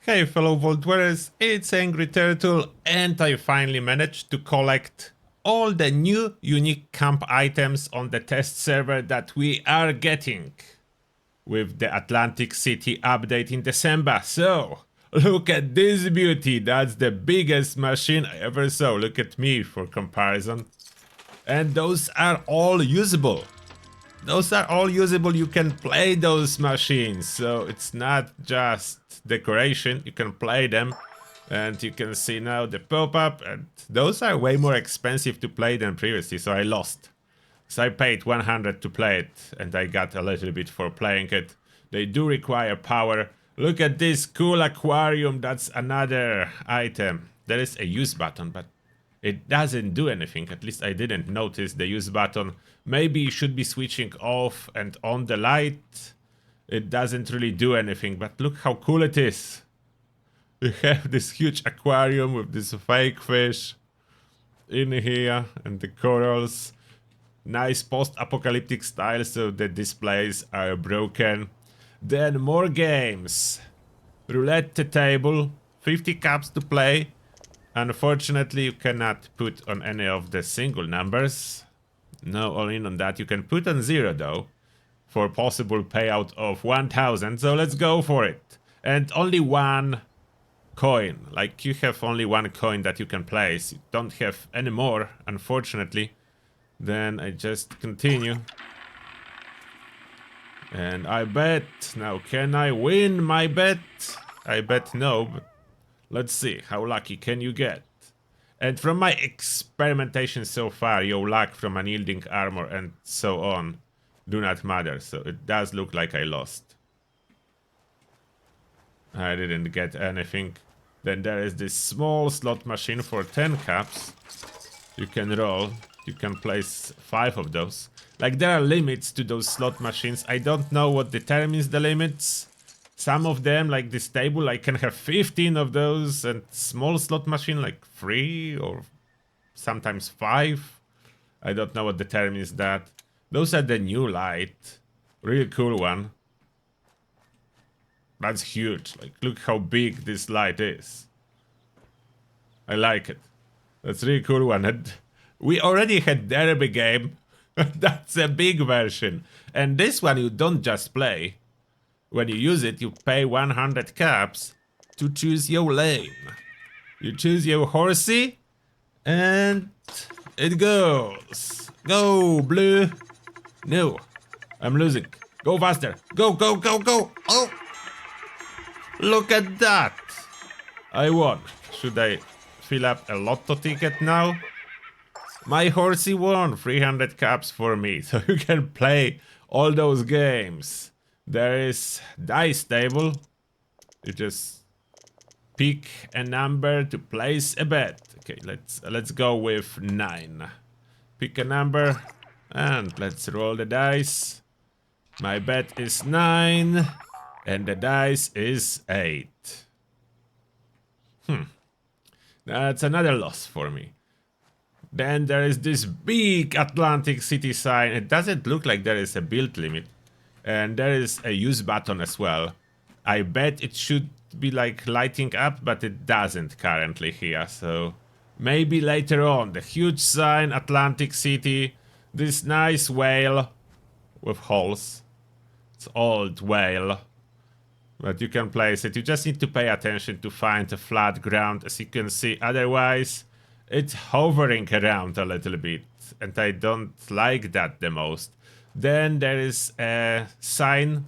Hey fellow Vault dwellers, it's Angry Turtle and I finally managed to collect all the new unique camp items on the test server that we are getting with the Atlantic City update in December. So, look at this beauty, that's the biggest machine I ever saw, look at me for comparison. And those are all usable. You can play those machines, so it's not just decoration, you can play them. And you can see now the pop-up, and those are way more expensive to play than previously, so I lost. So I paid 100 to play it, and I got a little bit for playing it. They do require power. Look at this cool aquarium, that's another item. There is a use button, but it doesn't do anything, at least I didn't notice the use button. Maybe you should be switching off and on the light. It doesn't really do anything, but look how cool it is. You have this huge aquarium with this fake fish in here and the corals. Nice post-apocalyptic style, so the displays are broken. Then more games. Roulette table, 50 cups to play. Unfortunately, you cannot put on any of the single numbers. No all-in on that. You can put on 0 though, for possible payout of 1000. So let's go for it. And only one coin. Like, you have only one coin that you can place. You don't have any more, unfortunately. Then I just continue. And I bet. Now, can I win my bet? I bet no, but let's see, how lucky can you get? And from my experimentation so far, your luck from unyielding armor and so on do not matter, so it does look like I lost. I didn't get anything. Then there is this small slot machine for 10 cups. You can roll, you can place 5 of those. Like, there are limits to those slot machines. I don't know what determines the limits. Some of them, like this table, I can have 15 of those, and small slot machine like 3 or sometimes 5. I don't know what determines that. Those are the new light. Really cool one. That's huge. Like, look how big this light is. I like it. That's a really cool one. And we already had Derby game. That's a big version. And this one you don't just play. When you use it, you pay 100 caps to choose your lane. You choose your horsey, and it goes. Go, blue. No, I'm losing. Go faster. Go, go, go, go. Oh, look at that. I won. Should I fill up a lotto ticket now? My horsey won. 300 caps for me, so you can play all those games. There is dice table. You just pick a number to place a bet. Okay, let's go with 9. Pick a number and let's roll the dice. My bet is 9 and the dice is 8. That's another loss for me. Then there is this big Atlantic City sign. It doesn't look like there is a build limit. And there is a use button as well. I bet it should be like lighting up, but it doesn't currently here. So maybe later on. The huge sign, Atlantic City. This nice whale with holes. It's old whale. But you can place it. You just need to pay attention to find a flat ground, as you can see. Otherwise, it's hovering around a little bit. And I don't like that the most. Then there is a sign,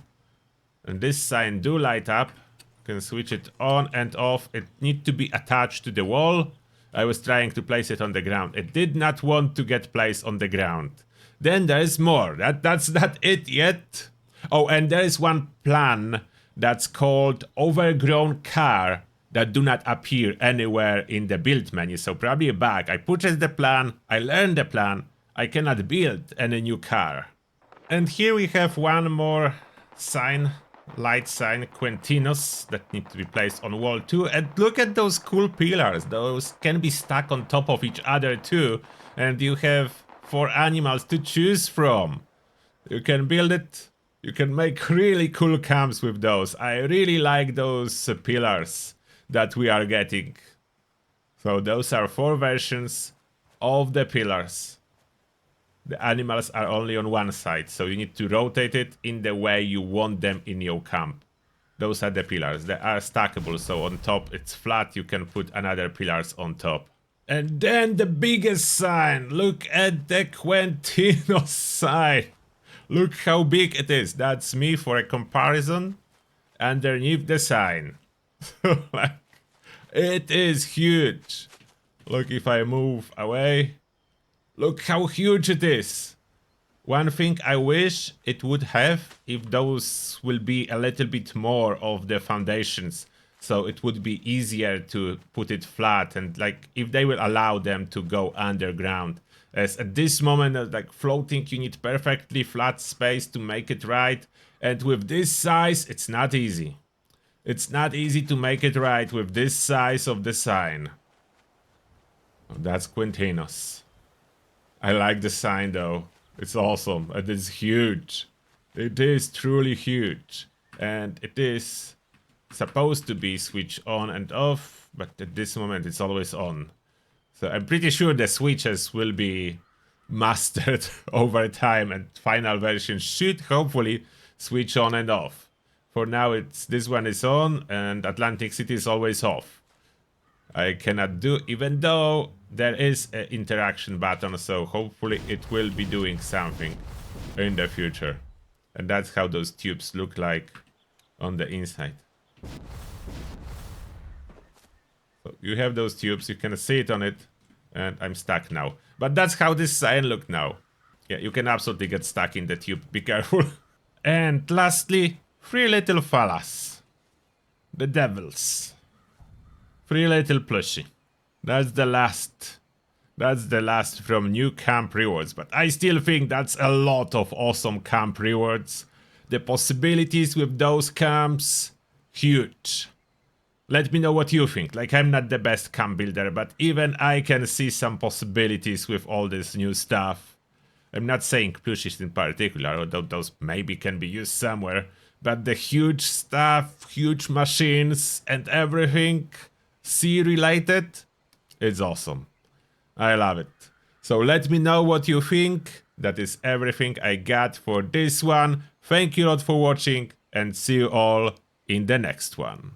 and this sign do light up. You can switch it on and off. It needs to be attached to the wall. I was trying to place it on the ground. It did not want to get placed on the ground. Then there is more. That's not it yet. Oh, and there is one plan that's called overgrown car that do not appear anywhere in the build menu. So probably a bug. I purchased the plan. I learned the plan. I cannot build any new car. And here we have one more sign, light sign, Quentinos, that need to be placed on wall 2. And look at those cool pillars. Those can be stuck on top of each other too. And you have 4 animals to choose from. You can build it. You can make really cool camps with those. I really like those pillars that we are getting. So those are 4 versions of the pillars. The animals are only on one side, so you need to rotate it in the way you want them in your camp. Those are the pillars. They are stackable, so on top it's flat, you can put another pillars on top. And then the biggest sign. Look at the Quentino sign. Look how big it is. That's me for a comparison. Underneath the sign. Like, it is huge. Look, if I move away. Look how huge it is. One thing I wish it would have, if those will be a little bit more of the foundations, so it would be easier to put it flat, and like if they will allow them to go underground. As at this moment, like floating, you need perfectly flat space to make it right, and with this size, it's not easy. It's not easy to make it right with this size of the sign. Oh, that's Quentino's. I like the sign though. It's awesome. It is huge. It is truly huge. And it is supposed to be switched on and off, but at this moment it's always on. So I'm pretty sure the switches will be mastered over time, and final version should hopefully switch on and off. For now, this one is on and Atlantic City is always off. I cannot do, even though there is an interaction button, so hopefully it will be doing something in the future. And that's how those tubes look like on the inside. So you have those tubes, you can see it on it, and I'm stuck now. But that's how this sign look now. Yeah, you can absolutely get stuck in the tube, be careful. And lastly, 3 little fellas. The devils. 3 little plushie. That's the last. That's the last from new camp rewards, but I still think that's a lot of awesome camp rewards. The possibilities with those camps, huge. Let me know what you think. Like, I'm not the best camp builder, but even I can see some possibilities with all this new stuff. I'm not saying plushies in particular, although those maybe can be used somewhere, but the huge stuff, huge machines and everything sea related, it's awesome. I love it. So let me know what you think. That is everything I got for this one. Thank you a lot for watching and see you all in the next one.